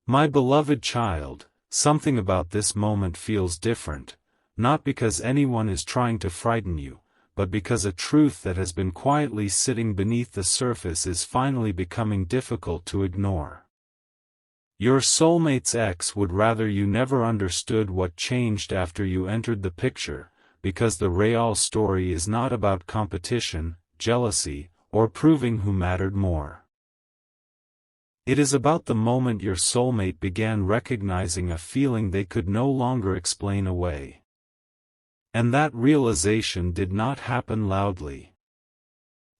My beloved child, something about this moment feels different, not because anyone is trying to frighten you, but because a truth that has been quietly sitting beneath the surface is finally becoming difficult to ignore. Your soulmate's ex would rather you never understood what changed after you entered the picture, because the real story is not about competition, jealousy, or proving who mattered more. It is about the moment your soulmate began recognizing a feeling they could no longer explain away. And that realization did not happen loudly.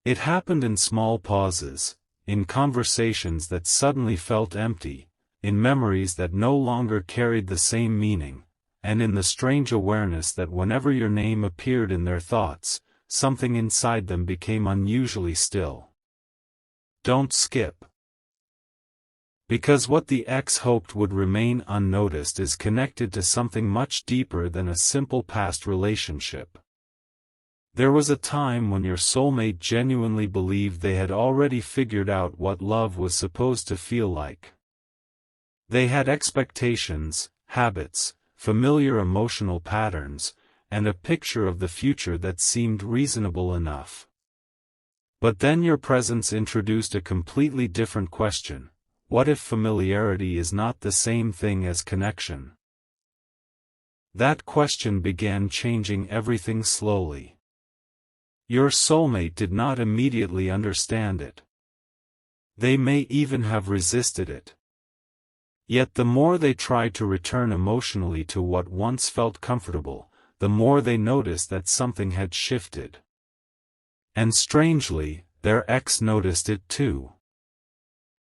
It happened in small pauses, in conversations that suddenly felt empty, in memories that no longer carried the same meaning, and in the strange awareness that whenever your name appeared in their thoughts, something inside them became unusually still. Don't skip. Because what the ex hoped would remain unnoticed is connected to something much deeper than a simple past relationship. There was a time when your soulmate genuinely believed they had already figured out what love was supposed to feel like. They had expectations, habits, familiar emotional patterns, and a picture of the future that seemed reasonable enough. But then your presence introduced a completely different question. What if familiarity is not the same thing as connection? That question began changing everything slowly. Your soulmate did not immediately understand it. They may even have resisted it. Yet the more they tried to return emotionally to what once felt comfortable, the more they noticed that something had shifted. And strangely, their ex noticed it too.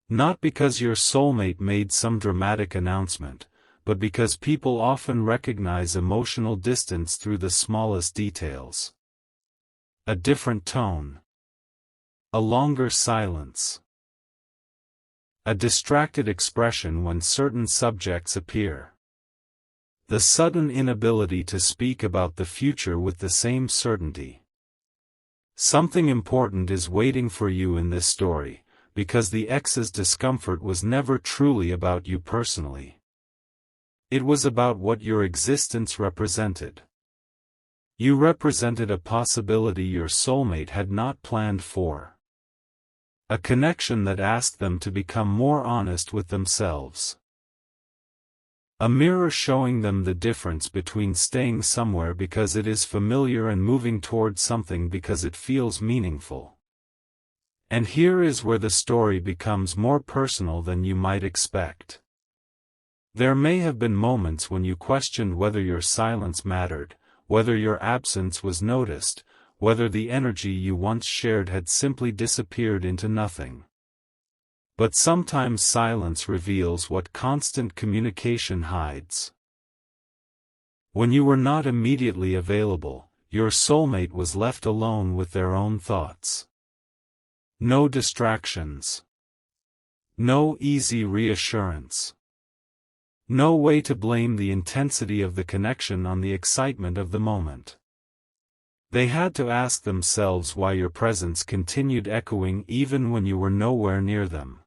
Not because your soulmate made some dramatic announcement, but because people often recognize emotional distance through the smallest details. A different tone. A longer silence. A distracted expression when certain subjects appear. The sudden inability to speak about the future with the same certainty. Something important is waiting for you in this story, because the ex's discomfort was never truly about you personally. It was about what your existence represented. You represented a possibility your soulmate had not planned for. A connection that asked them to become more honest with themselves. A mirror showing them the difference between staying somewhere because it is familiar and moving toward something because it feels meaningful. And here is where the story becomes more personal than you might expect. There may have been moments when you questioned whether your silence mattered, whether your absence was noticed, whether the energy you once shared had simply disappeared into nothing. But sometimes silence reveals what constant communication hides. When you were not immediately available, your soulmate was left alone with their own thoughts. No distractions. No easy reassurance. No way to blame the intensity of the connection on the excitement of the moment. They had to ask themselves why your presence continued echoing even when you were nowhere near them.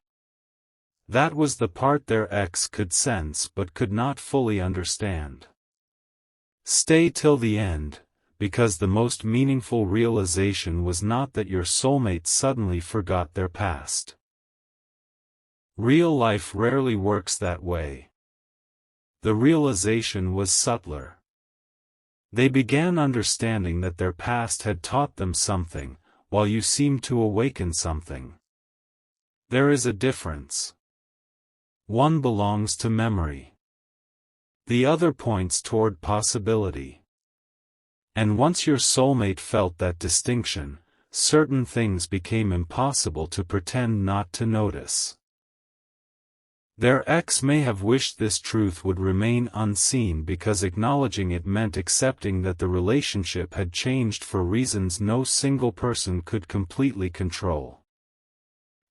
That was the part their ex could sense but could not fully understand. Stay till the end. Because the most meaningful realization was not that your soulmate suddenly forgot their past. Real life rarely works that way. The realization was subtler. They began understanding that their past had taught them something, while you seemed to awaken something. There is a difference. One belongs to memory. The other points toward possibility. And once your soulmate felt that distinction, certain things became impossible to pretend not to notice. Their ex may have wished this truth would remain unseen because acknowledging it meant accepting that the relationship had changed for reasons no single person could completely control.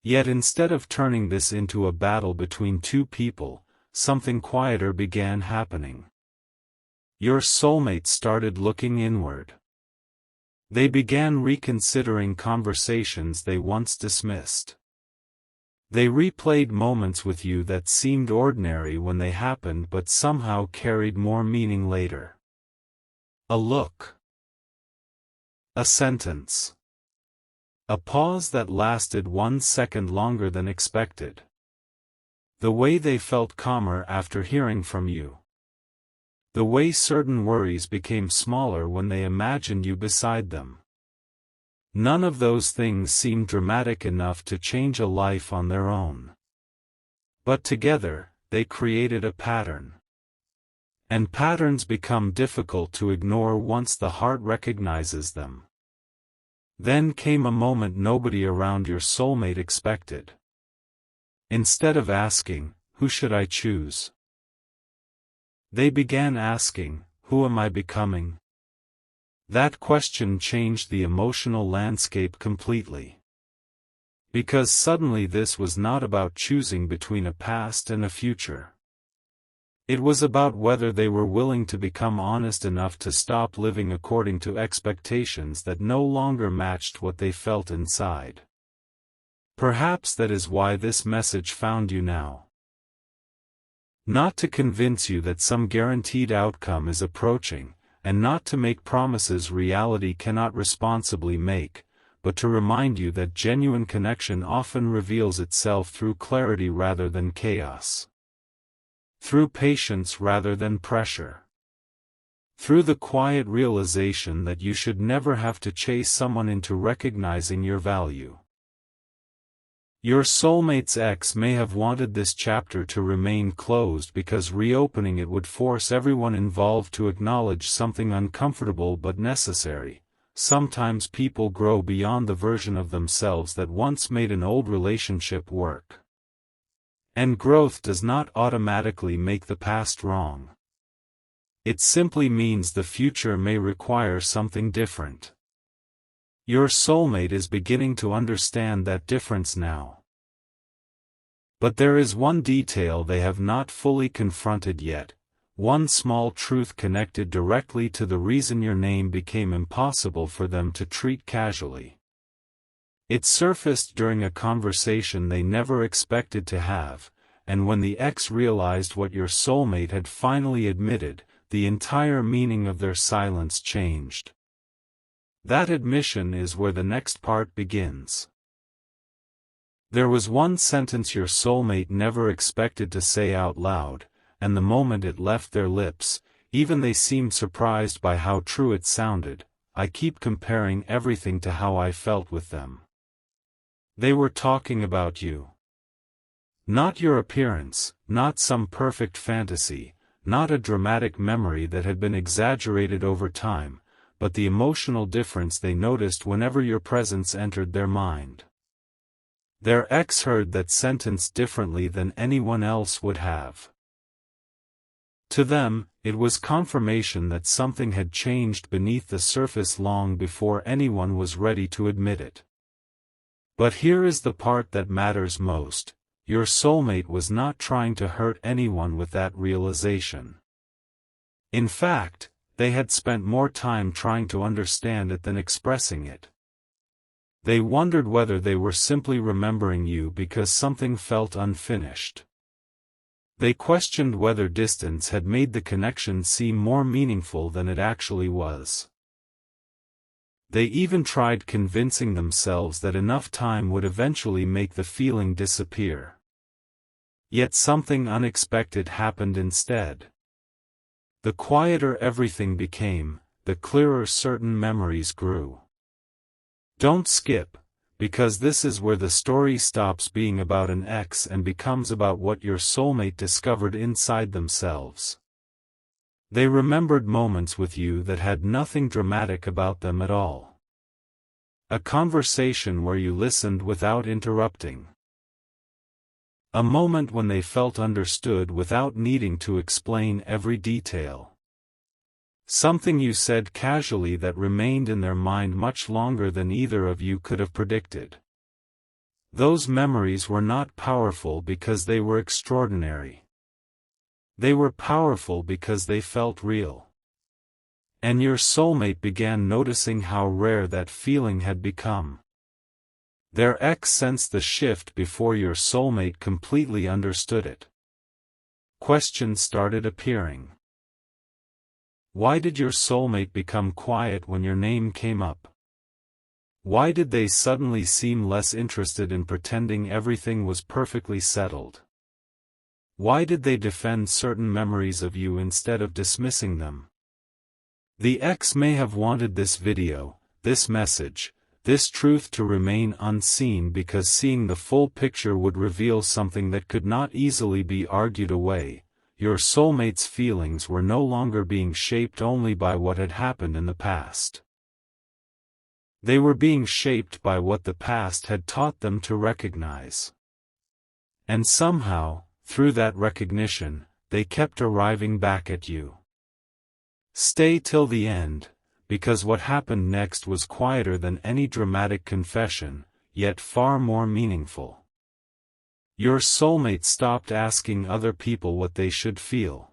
Yet instead of turning this into a battle between two people, something quieter began happening. Your soulmate started looking inward. They began reconsidering conversations they once dismissed. They replayed moments with you that seemed ordinary when they happened but somehow carried more meaning later. A look. A sentence. A pause that lasted 1 second longer than expected. The way they felt calmer after hearing from you. The way certain worries became smaller when they imagined you beside them. None of those things seemed dramatic enough to change a life on their own. But together, they created a pattern. And patterns become difficult to ignore once the heart recognizes them. Then came a moment nobody around your soulmate expected. Instead of asking, "Who should I choose?" they began asking, "Who am I becoming?" That question changed the emotional landscape completely. Because suddenly this was not about choosing between a past and a future. It was about whether they were willing to become honest enough to stop living according to expectations that no longer matched what they felt inside. Perhaps that is why this message found you now. Not to convince you that some guaranteed outcome is approaching, and not to make promises reality cannot responsibly make, but to remind you that genuine connection often reveals itself through clarity rather than chaos. Through patience rather than pressure. Through the quiet realization that you should never have to chase someone into recognizing your value. Your soulmate's ex may have wanted this chapter to remain closed because reopening it would force everyone involved to acknowledge something uncomfortable but necessary. Sometimes people grow beyond the version of themselves that once made an old relationship work. And growth does not automatically make the past wrong. It simply means the future may require something different. Your soulmate is beginning to understand that difference now. But there is one detail they have not fully confronted yet, one small truth connected directly to the reason your name became impossible for them to treat casually. It surfaced during a conversation they never expected to have, and when the ex realized what your soulmate had finally admitted, the entire meaning of their silence changed. That admission is where the next part begins. There was one sentence your soulmate never expected to say out loud, and the moment it left their lips, even they seemed surprised by how true it sounded. "I keep comparing everything to how I felt with them." They were talking about you. Not your appearance, not some perfect fantasy, not a dramatic memory that had been exaggerated over time, but the emotional difference they noticed whenever your presence entered their mind. Their ex heard that sentence differently than anyone else would have. To them, it was confirmation that something had changed beneath the surface long before anyone was ready to admit it. But here is the part that matters most: your soulmate was not trying to hurt anyone with that realization. In fact, they had spent more time trying to understand it than expressing it. They wondered whether they were simply remembering you because something felt unfinished. They questioned whether distance had made the connection seem more meaningful than it actually was. They even tried convincing themselves that enough time would eventually make the feeling disappear. Yet something unexpected happened instead. The quieter everything became, the clearer certain memories grew. Don't skip, because this is where the story stops being about an ex and becomes about what your soulmate discovered inside themselves. They remembered moments with you that had nothing dramatic about them at all. A conversation where you listened without interrupting. A moment when they felt understood without needing to explain every detail. Something you said casually that remained in their mind much longer than either of you could have predicted. Those memories were not powerful because they were extraordinary. They were powerful because they felt real. And your soulmate began noticing how rare that feeling had become. Their ex sensed the shift before your soulmate completely understood it. Questions started appearing. Why did your soulmate become quiet when your name came up? Why did they suddenly seem less interested in pretending everything was perfectly settled? Why did they defend certain memories of you instead of dismissing them? The ex may have wanted this video, this message, this truth to remain unseen because seeing the full picture would reveal something that could not easily be argued away. Your soulmate's feelings were no longer being shaped only by what had happened in the past. They were being shaped by what the past had taught them to recognize. And somehow, through that recognition, they kept arriving back at you. Stay till the end, because what happened next was quieter than any dramatic confession, yet far more meaningful. Your soulmate stopped asking other people what they should feel.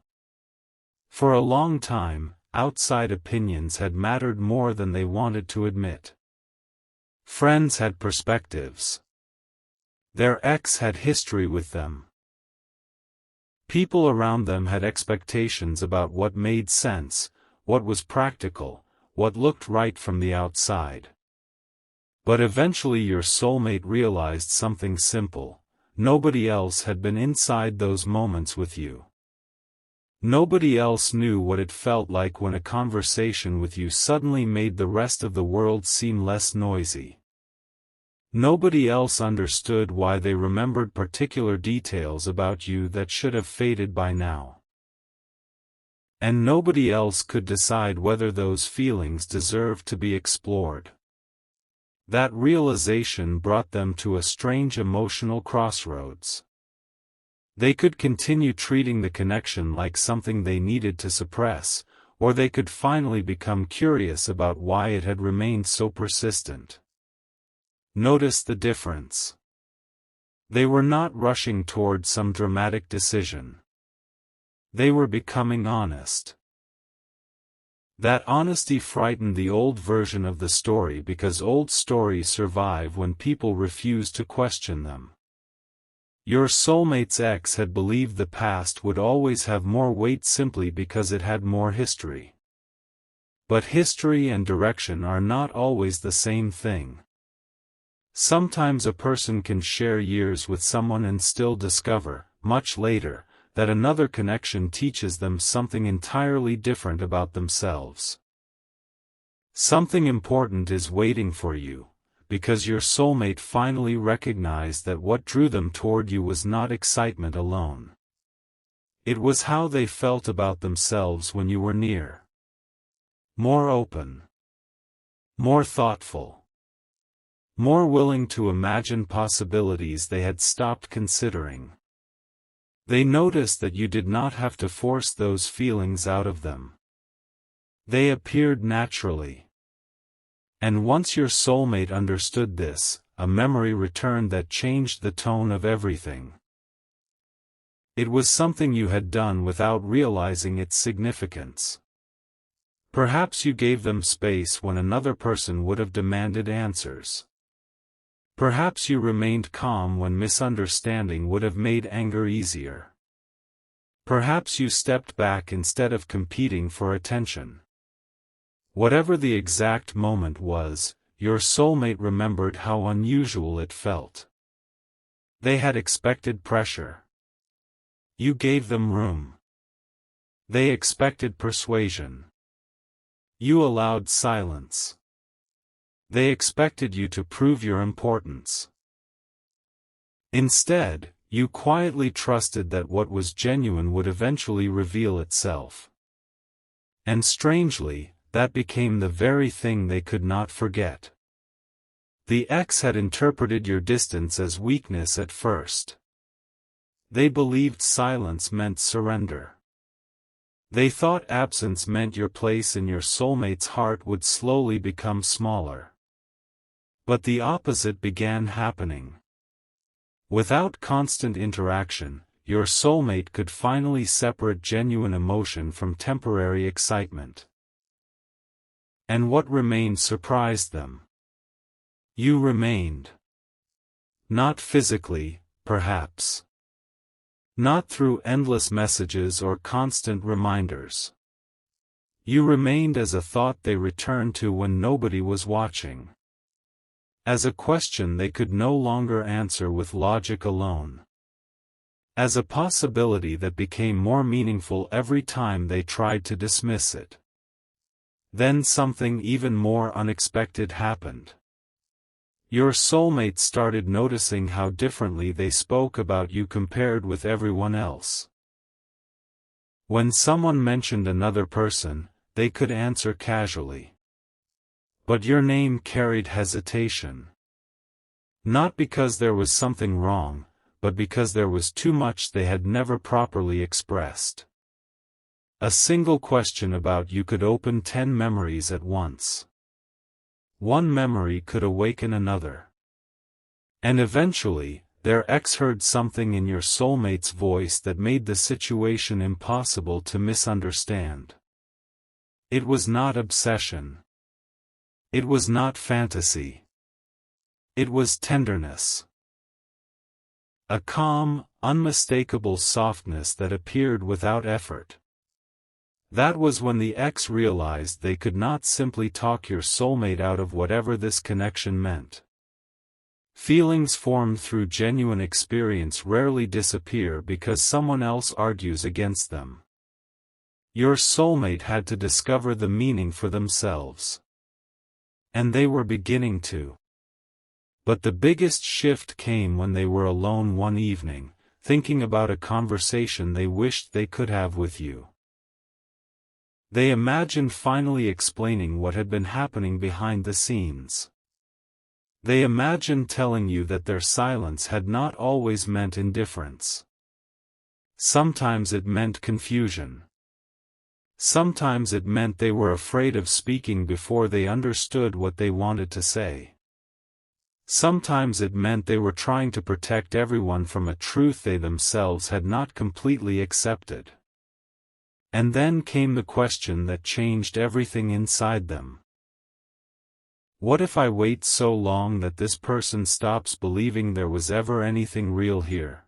For a long time, outside opinions had mattered more than they wanted to admit. Friends had perspectives. Their ex had history with them. People around them had expectations about what made sense, what was practical, what looked right from the outside. But eventually your soulmate realized something simple: nobody else had been inside those moments with you. Nobody else knew what it felt like when a conversation with you suddenly made the rest of the world seem less noisy. Nobody else understood why they remembered particular details about you that should have faded by now. And nobody else could decide whether those feelings deserved to be explored. That realization brought them to a strange emotional crossroads. They could continue treating the connection like something they needed to suppress, or they could finally become curious about why it had remained so persistent. Notice the difference. They were not rushing toward some dramatic decision. They were becoming honest. That honesty frightened the old version of the story because old stories survive when people refuse to question them. Your soulmate's ex had believed the past would always have more weight simply because it had more history. But history and direction are not always the same thing. Sometimes a person can share years with someone and still discover, much later, that another connection teaches them something entirely different about themselves. Something important is waiting for you, because your soulmate finally recognized that what drew them toward you was not excitement alone. It was how they felt about themselves when you were near. More open. More thoughtful. More willing to imagine possibilities they had stopped considering. They noticed that you did not have to force those feelings out of them. They appeared naturally. And once your soulmate understood this, a memory returned that changed the tone of everything. It was something you had done without realizing its significance. Perhaps you gave them space when another person would have demanded answers. Perhaps you remained calm when misunderstanding would have made anger easier. Perhaps you stepped back instead of competing for attention. Whatever the exact moment was, your soulmate remembered how unusual it felt. They had expected pressure. You gave them room. They expected persuasion. You allowed silence. They expected you to prove your importance. Instead, you quietly trusted that what was genuine would eventually reveal itself. And strangely, that became the very thing they could not forget. The ex had interpreted your distance as weakness at first. They believed silence meant surrender. They thought absence meant your place in your soulmate's heart would slowly become smaller. But the opposite began happening. Without constant interaction, your soulmate could finally separate genuine emotion from temporary excitement. And what remained surprised them. You remained. Not physically, perhaps. Not through endless messages or constant reminders. You remained as a thought they returned to when nobody was watching. As a question they could no longer answer with logic alone. As a possibility that became more meaningful every time they tried to dismiss it. Then something even more unexpected happened. Your soulmate started noticing how differently they spoke about you compared with everyone else. When someone mentioned another person, they could answer casually. But your name carried hesitation. Not because there was something wrong, but because there was too much they had never properly expressed. A single question about you could open 10 memories at once. One memory could awaken another. And eventually, their ex heard something in your soulmate's voice that made the situation impossible to misunderstand. It was not obsession. It was not fantasy. It was tenderness. A calm, unmistakable softness that appeared without effort. That was when the ex realized they could not simply talk your soulmate out of whatever this connection meant. Feelings formed through genuine experience rarely disappear because someone else argues against them. Your soulmate had to discover the meaning for themselves. And they were beginning to. But the biggest shift came when they were alone one evening, thinking about a conversation they wished they could have with you. They imagined finally explaining what had been happening behind the scenes. They imagined telling you that their silence had not always meant indifference. Sometimes it meant confusion. Sometimes it meant they were afraid of speaking before they understood what they wanted to say. Sometimes it meant they were trying to protect everyone from a truth they themselves had not completely accepted. And then came the question that changed everything inside them. What if I wait so long that this person stops believing there was ever anything real here?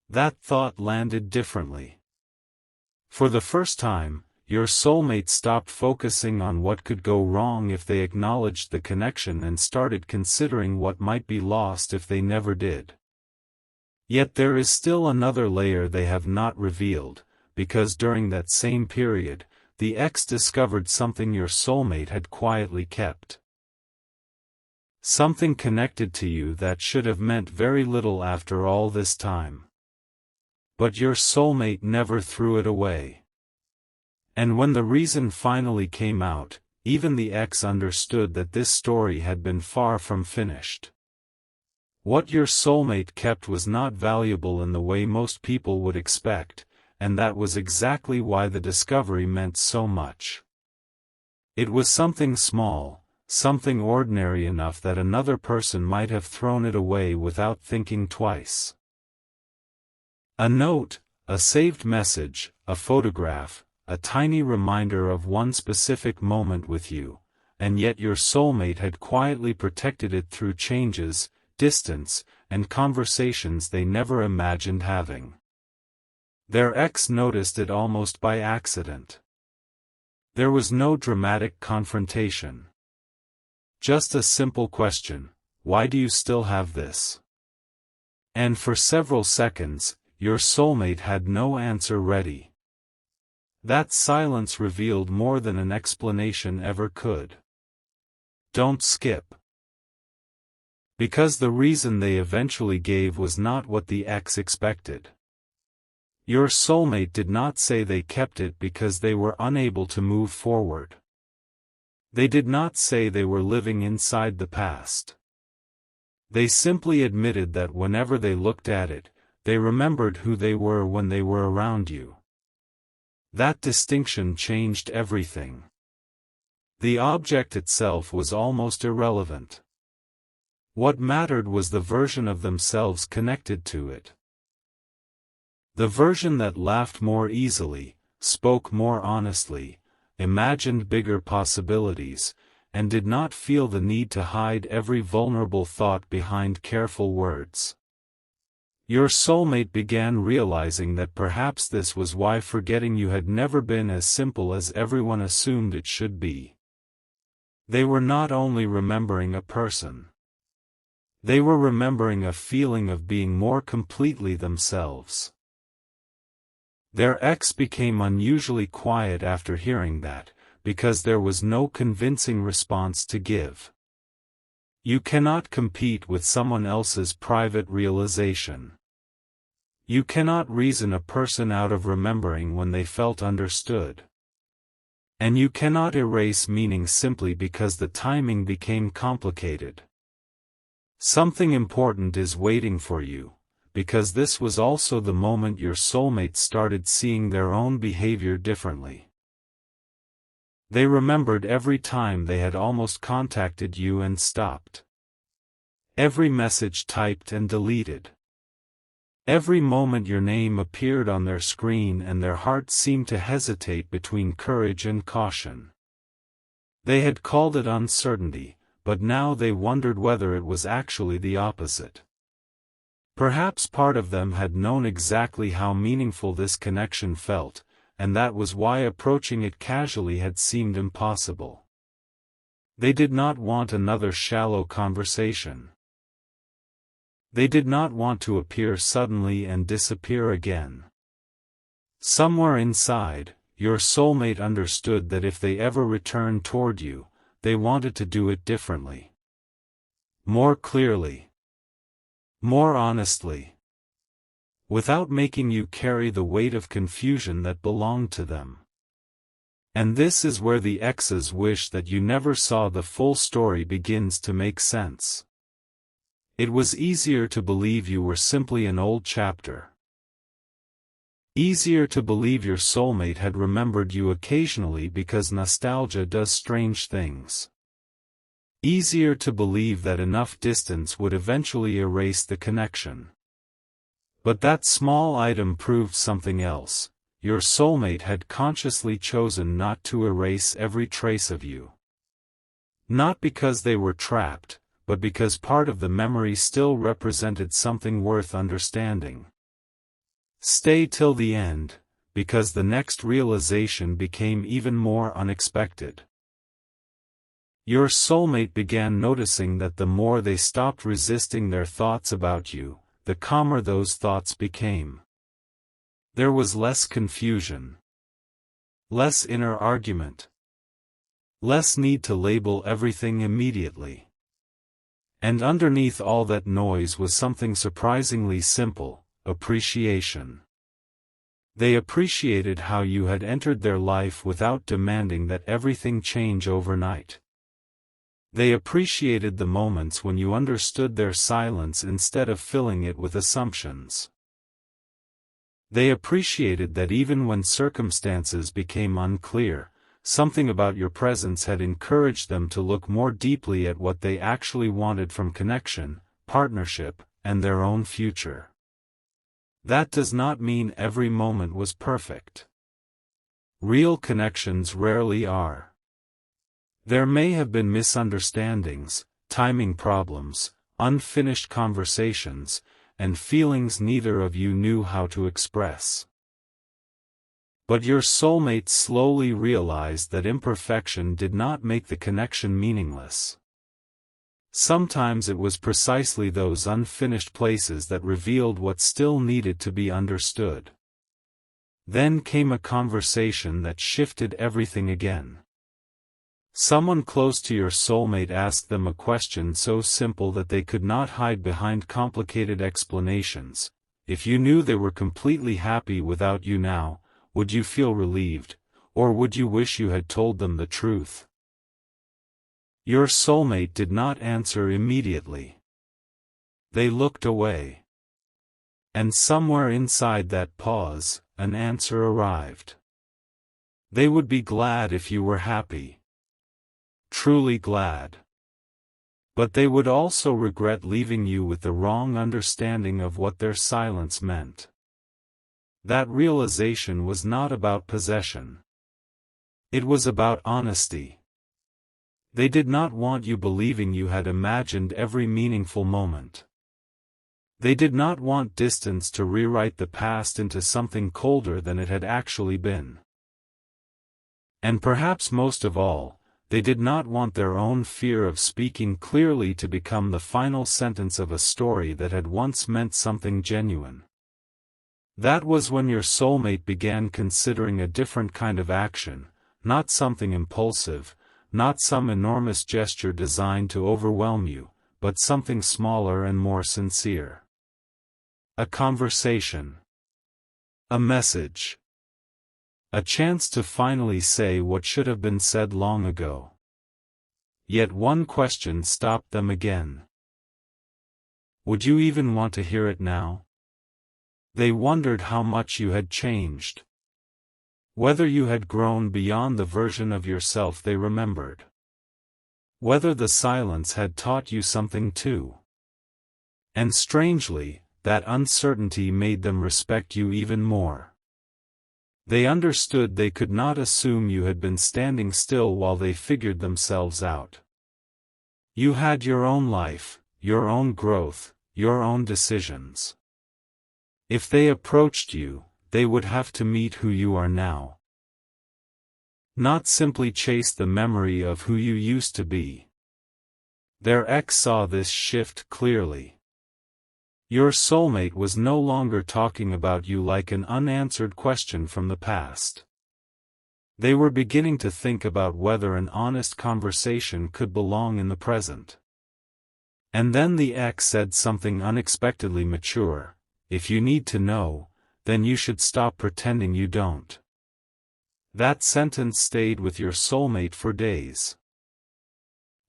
That thought landed differently. For the first time, your soulmate stopped focusing on what could go wrong if they acknowledged the connection and started considering what might be lost if they never did. Yet there is still another layer they have not revealed, because during that same period, the ex discovered something your soulmate had quietly kept. Something connected to you that should have meant very little after all this time. But your soulmate never threw it away. And when the reason finally came out, even the ex understood that this story had been far from finished. What your soulmate kept was not valuable in the way most people would expect, and that was exactly why the discovery meant so much. It was something small, something ordinary enough that another person might have thrown it away without thinking twice. A note, a saved message, a photograph, a tiny reminder of one specific moment with you, and yet your soulmate had quietly protected it through changes, distance, and conversations they never imagined having. Their ex noticed it almost by accident. There was no dramatic confrontation. Just a simple question, why do you still have this? And for several seconds, your soulmate had no answer ready. That silence revealed more than an explanation ever could. Don't skip. Because the reason they eventually gave was not what the ex expected. Your soulmate did not say they kept it because they were unable to move forward. They did not say they were living inside the past. They simply admitted that whenever they looked at it, they remembered who they were when they were around you. That distinction changed everything. The object itself was almost irrelevant. What mattered was the version of themselves connected to it. The version that laughed more easily, spoke more honestly, imagined bigger possibilities, and did not feel the need to hide every vulnerable thought behind careful words. Your soulmate began realizing that perhaps this was why forgetting you had never been as simple as everyone assumed it should be. They were not only remembering a person. They were remembering a feeling of being more completely themselves. Their ex became unusually quiet after hearing that, because there was no convincing response to give. You cannot compete with someone else's private realization. You cannot reason a person out of remembering when they felt understood. And you cannot erase meaning simply because the timing became complicated. Something important is waiting for you, because this was also the moment your soulmate started seeing their own behavior differently. They remembered every time they had almost contacted you and stopped. Every message typed and deleted. Every moment your name appeared on their screen and their hearts seemed to hesitate between courage and caution. They had called it uncertainty, but now they wondered whether it was actually the opposite. Perhaps part of them had known exactly how meaningful this connection felt, and that was why approaching it casually had seemed impossible. They did not want another shallow conversation. They did not want to appear suddenly and disappear again. Somewhere inside, your soulmate understood that if they ever returned toward you, they wanted to do it differently. More clearly. More honestly. Without making you carry the weight of confusion that belonged to them. And this is where the ex's wish that you never saw the full story begins to make sense. It was easier to believe you were simply an old chapter. Easier to believe your soulmate had remembered you occasionally because nostalgia does strange things. Easier to believe that enough distance would eventually erase the connection. But that small item proved something else. Your soulmate had consciously chosen not to erase every trace of you. Not because they were trapped, but because part of the memory still represented something worth understanding. Stay till the end, because the next realization became even more unexpected. Your soulmate began noticing that the more they stopped resisting their thoughts about you, the calmer those thoughts became. There was less confusion. Less inner argument. Less need to label everything immediately. And underneath all that noise was something surprisingly simple: appreciation. They appreciated how you had entered their life without demanding that everything change overnight. They appreciated the moments when you understood their silence instead of filling it with assumptions. They appreciated that even when circumstances became unclear, something about your presence had encouraged them to look more deeply at what they actually wanted from connection, partnership, and their own future. That does not mean every moment was perfect. Real connections rarely are. There may have been misunderstandings, timing problems, unfinished conversations, and feelings neither of you knew how to express. But your soulmate slowly realized that imperfection did not make the connection meaningless. Sometimes it was precisely those unfinished places that revealed what still needed to be understood. Then came a conversation that shifted everything again. Someone close to your soulmate asked them a question so simple that they could not hide behind complicated explanations. If you knew they were completely happy without you now, would you feel relieved, or would you wish you had told them the truth? Your soulmate did not answer immediately. They looked away. And somewhere inside that pause, an answer arrived. They would be glad if you were happy. Truly glad. But they would also regret leaving you with the wrong understanding of what their silence meant. That realization was not about possession. It was about honesty. They did not want you believing you had imagined every meaningful moment. They did not want distance to rewrite the past into something colder than it had actually been. And perhaps most of all, they did not want their own fear of speaking clearly to become the final sentence of a story that had once meant something genuine. That was when your soulmate began considering a different kind of action, not something impulsive, not some enormous gesture designed to overwhelm you, but something smaller and more sincere. A conversation. A message. A chance to finally say what should have been said long ago. Yet one question stopped them again. Would you even want to hear it now? They wondered how much you had changed. Whether you had grown beyond the version of yourself they remembered. Whether the silence had taught you something too. And strangely, that uncertainty made them respect you even more. They understood they could not assume you had been standing still while they figured themselves out. You had your own life, your own growth, your own decisions. If they approached you, they would have to meet who you are now. Not simply chase the memory of who you used to be. Their ex saw this shift clearly. Your soulmate was no longer talking about you like an unanswered question from the past. They were beginning to think about whether an honest conversation could belong in the present. And then the ex said something unexpectedly mature: "If you need to know, then you should stop pretending you don't." That sentence stayed with your soulmate for days.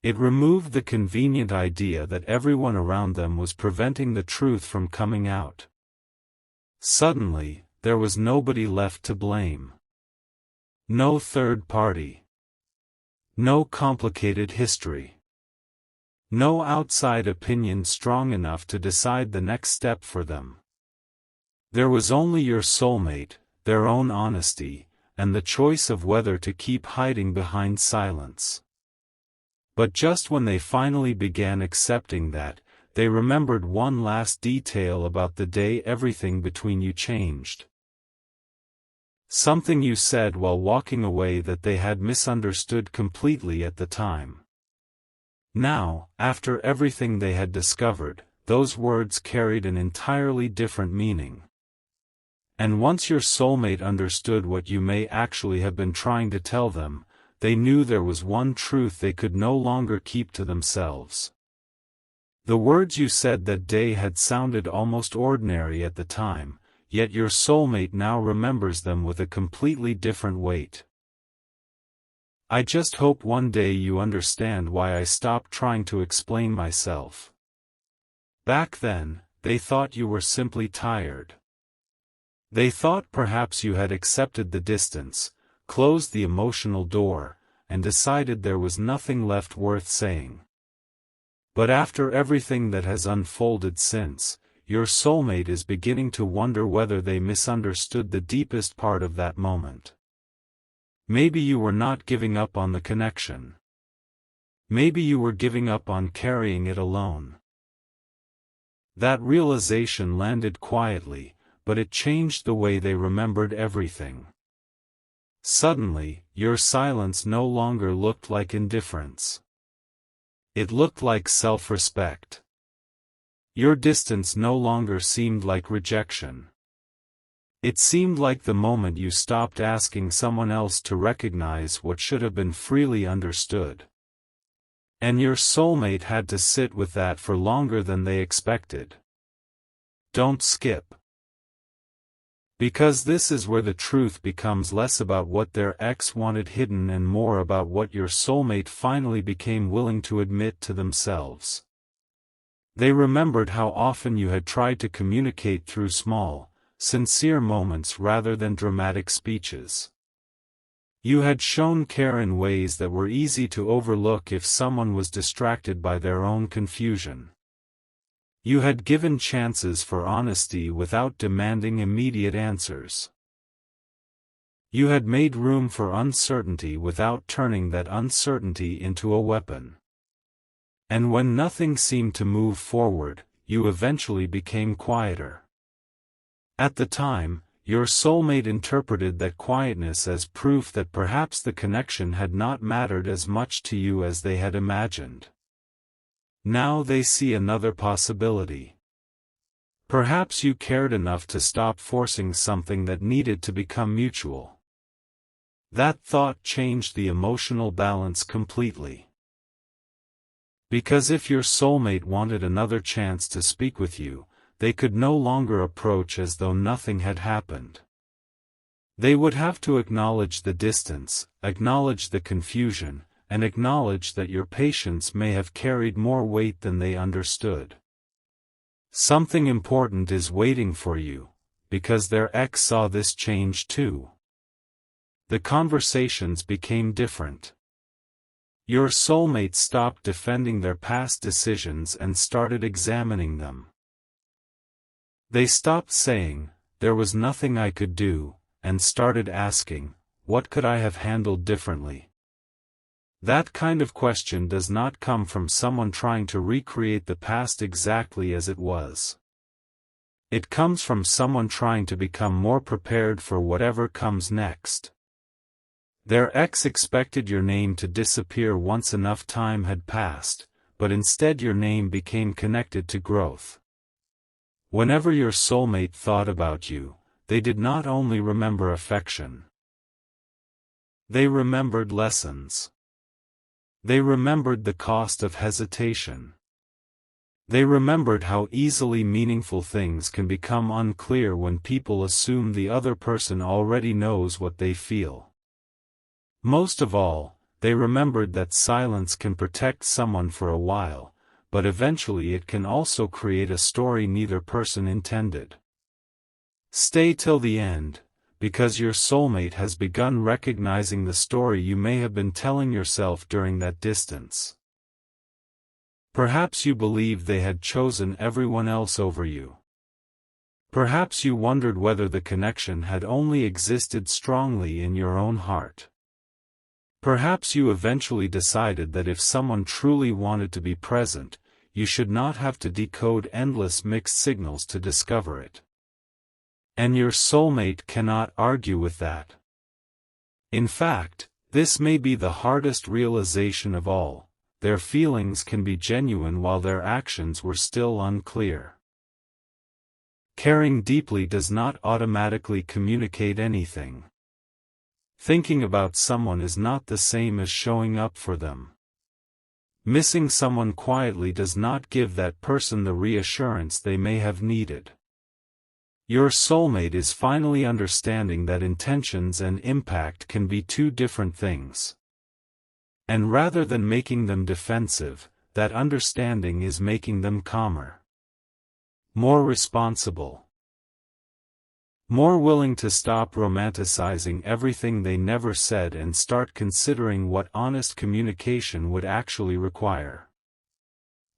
It removed the convenient idea that everyone around them was preventing the truth from coming out. Suddenly, there was nobody left to blame. No third party. No complicated history. No outside opinion strong enough to decide the next step for them. There was only your soulmate, their own honesty, and the choice of whether to keep hiding behind silence. But just when they finally began accepting that, they remembered one last detail about the day everything between you changed. Something you said while walking away that they had misunderstood completely at the time. Now, after everything they had discovered, those words carried an entirely different meaning. And once your soulmate understood what you may actually have been trying to tell them, they knew there was one truth they could no longer keep to themselves. The words you said that day had sounded almost ordinary at the time, yet your soulmate now remembers them with a completely different weight. "I just hope one day you understand why I stopped trying to explain myself. Back then, they thought you were simply tired. They thought perhaps you had accepted the distance, closed the emotional door, and decided there was nothing left worth saying. But after everything that has unfolded since, your soulmate is beginning to wonder whether they misunderstood the deepest part of that moment. Maybe you were not giving up on the connection. Maybe you were giving up on carrying it alone." That realization landed quietly, but it changed the way they remembered everything. Suddenly, your silence no longer looked like indifference. It looked like self-respect. Your distance no longer seemed like rejection. It seemed like the moment you stopped asking someone else to recognize what should have been freely understood. And your soulmate had to sit with that for longer than they expected. Don't skip. Because this is where the truth becomes less about what their ex wanted hidden and more about what your soulmate finally became willing to admit to themselves. They remembered how often you had tried to communicate through small, sincere moments rather than dramatic speeches. You had shown care in ways that were easy to overlook if someone was distracted by their own confusion. You had given chances for honesty without demanding immediate answers. You had made room for uncertainty without turning that uncertainty into a weapon. And when nothing seemed to move forward, you eventually became quieter. At the time, your soulmate interpreted that quietness as proof that perhaps the connection had not mattered as much to you as they had imagined. Now they see another possibility. Perhaps you cared enough to stop forcing something that needed to become mutual. That thought changed the emotional balance completely. Because if your soulmate wanted another chance to speak with you, they could no longer approach as though nothing had happened. They would have to acknowledge the distance, acknowledge the confusion, and acknowledge that your patience may have carried more weight than they understood. Something important is waiting for you, because their ex saw this change too. The conversations became different. Your soulmate stopped defending their past decisions and started examining them. They stopped saying, "There was nothing I could do," and started asking, "What could I have handled differently?" That kind of question does not come from someone trying to recreate the past exactly as it was. It comes from someone trying to become more prepared for whatever comes next. Their ex expected your name to disappear once enough time had passed, but instead your name became connected to growth. Whenever your soulmate thought about you, they did not only remember affection. They remembered lessons. They remembered the cost of hesitation. They remembered how easily meaningful things can become unclear when people assume the other person already knows what they feel. Most of all, they remembered that silence can protect someone for a while, but eventually it can also create a story neither person intended. Stay till the end, because your soulmate has begun recognizing the story you may have been telling yourself during that distance. Perhaps you believed they had chosen everyone else over you. Perhaps you wondered whether the connection had only existed strongly in your own heart. Perhaps you eventually decided that if someone truly wanted to be present, you should not have to decode endless mixed signals to discover it. And your soulmate cannot argue with that. In fact, this may be the hardest realization of all: their feelings can be genuine while their actions were still unclear. Caring deeply does not automatically communicate anything. Thinking about someone is not the same as showing up for them. Missing someone quietly does not give that person the reassurance they may have needed. Your soulmate is finally understanding that intentions and impact can be two different things. And rather than making them defensive, that understanding is making them calmer, more responsible, more willing to stop romanticizing everything they never said and start considering what honest communication would actually require.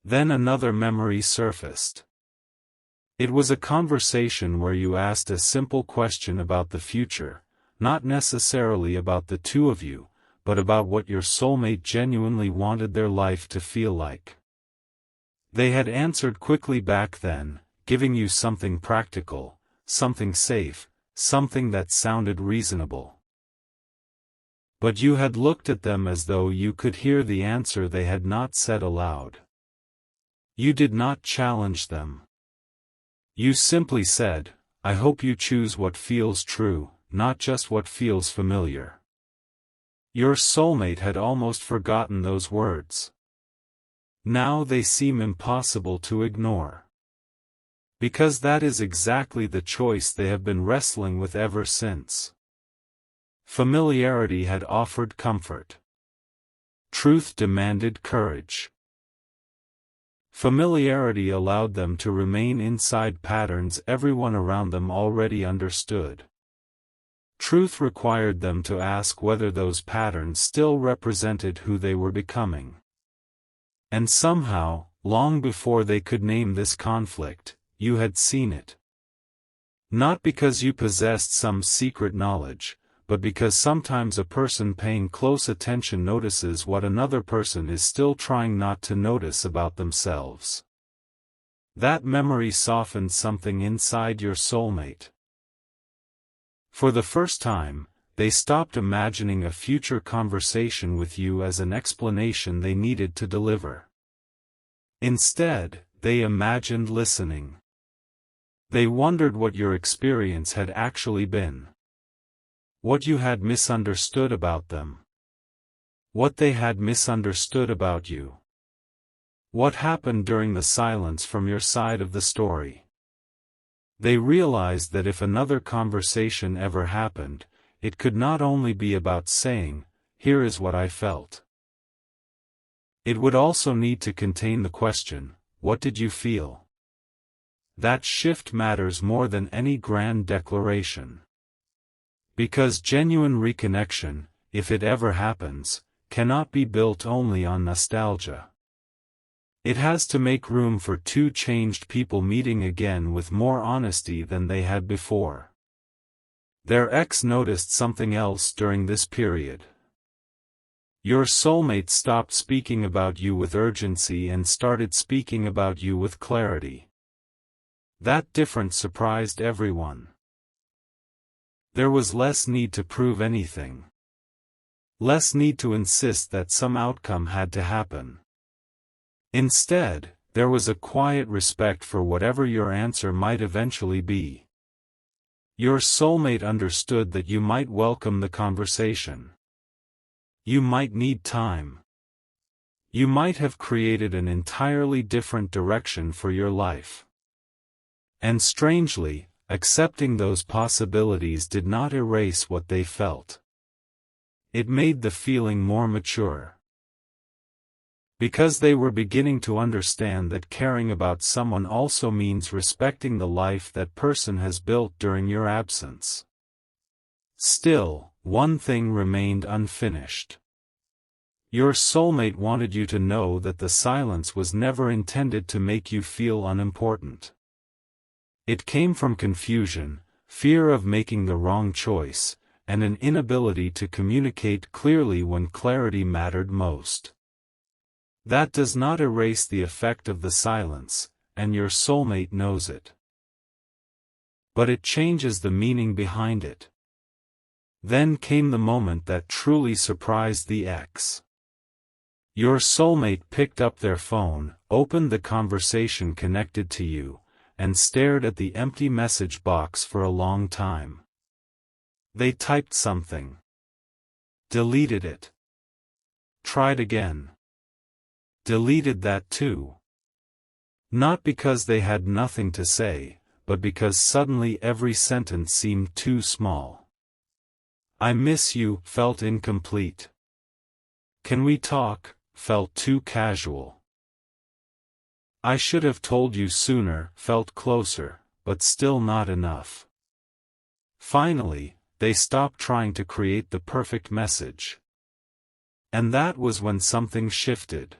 Then another memory surfaced. It was a conversation where you asked a simple question about the future, not necessarily about the two of you, but about what your soulmate genuinely wanted their life to feel like. They had answered quickly back then, giving you something practical, something safe, something that sounded reasonable. But you had looked at them as though you could hear the answer they had not said aloud. You did not challenge them. You simply said, "I hope you choose what feels true, not just what feels familiar." Your soulmate had almost forgotten those words. Now they seem impossible to ignore. Because that is exactly the choice they have been wrestling with ever since. Familiarity had offered comfort. Truth demanded courage. Familiarity allowed them to remain inside patterns everyone around them already understood. Truth required them to ask whether those patterns still represented who they were becoming. And somehow, long before they could name this conflict, you had seen it. Not because you possessed some secret knowledge, but because sometimes a person paying close attention notices what another person is still trying not to notice about themselves. That memory softened something inside your soulmate. For the first time, they stopped imagining a future conversation with you as an explanation they needed to deliver. Instead, they imagined listening. They wondered what your experience had actually been. What you had misunderstood about them. What they had misunderstood about you. What happened during the silence from your side of the story. They realized that if another conversation ever happened, it could not only be about saying, "Here is what I felt." It would also need to contain the question, "What did you feel?" That shift matters more than any grand declaration. Because genuine reconnection, if it ever happens, cannot be built only on nostalgia. It has to make room for two changed people meeting again with more honesty than they had before. Their ex noticed something else during this period. Your soulmate stopped speaking about you with urgency and started speaking about you with clarity. That difference surprised everyone. There was less need to prove anything. Less need to insist that some outcome had to happen. Instead, there was a quiet respect for whatever your answer might eventually be. Your soulmate understood that you might welcome the conversation. You might need time. You might have created an entirely different direction for your life. And strangely, accepting those possibilities did not erase what they felt. It made the feeling more mature. Because they were beginning to understand that caring about someone also means respecting the life that person has built during your absence. Still, one thing remained unfinished. Your soulmate wanted you to know that the silence was never intended to make you feel unimportant. It came from confusion, fear of making the wrong choice, and an inability to communicate clearly when clarity mattered most. That does not erase the effect of the silence, and your soulmate knows it. But it changes the meaning behind it. Then came the moment that truly surprised the ex. Your soulmate picked up their phone, opened the conversation connected to you, and stared at the empty message box for a long time. They typed something. Deleted it. Tried again. Deleted that too. Not because they had nothing to say, but because suddenly every sentence seemed too small. "I miss you" felt incomplete. "Can we talk" felt too casual. "I should have told you sooner" felt closer, but still not enough. Finally, they stopped trying to create the perfect message. And that was when something shifted.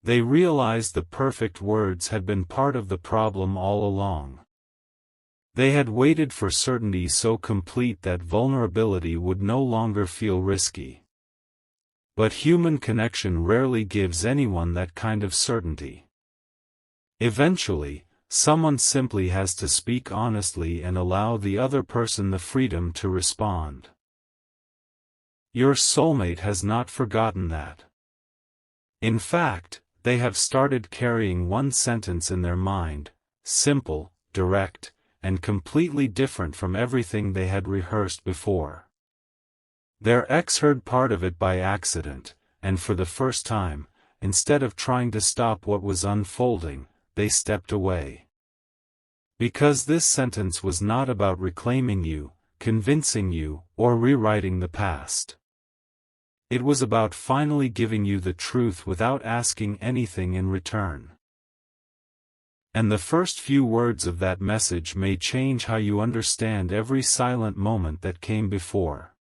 They realized the perfect words had been part of the problem all along. They had waited for certainty so complete that vulnerability would no longer feel risky. But human connection rarely gives anyone that kind of certainty. Eventually, someone simply has to speak honestly and allow the other person the freedom to respond. Your soulmate has not forgotten that. In fact, they have started carrying one sentence in their mind, simple, direct, and completely different from everything they had rehearsed before. Their ex heard part of it by accident, and for the first time, instead of trying to stop what was unfolding, they stepped away. Because this sentence was not about reclaiming you, convincing you, or rewriting the past. It was about finally giving you the truth without asking anything in return. And the first few words of that message may change how you understand every silent moment that came before.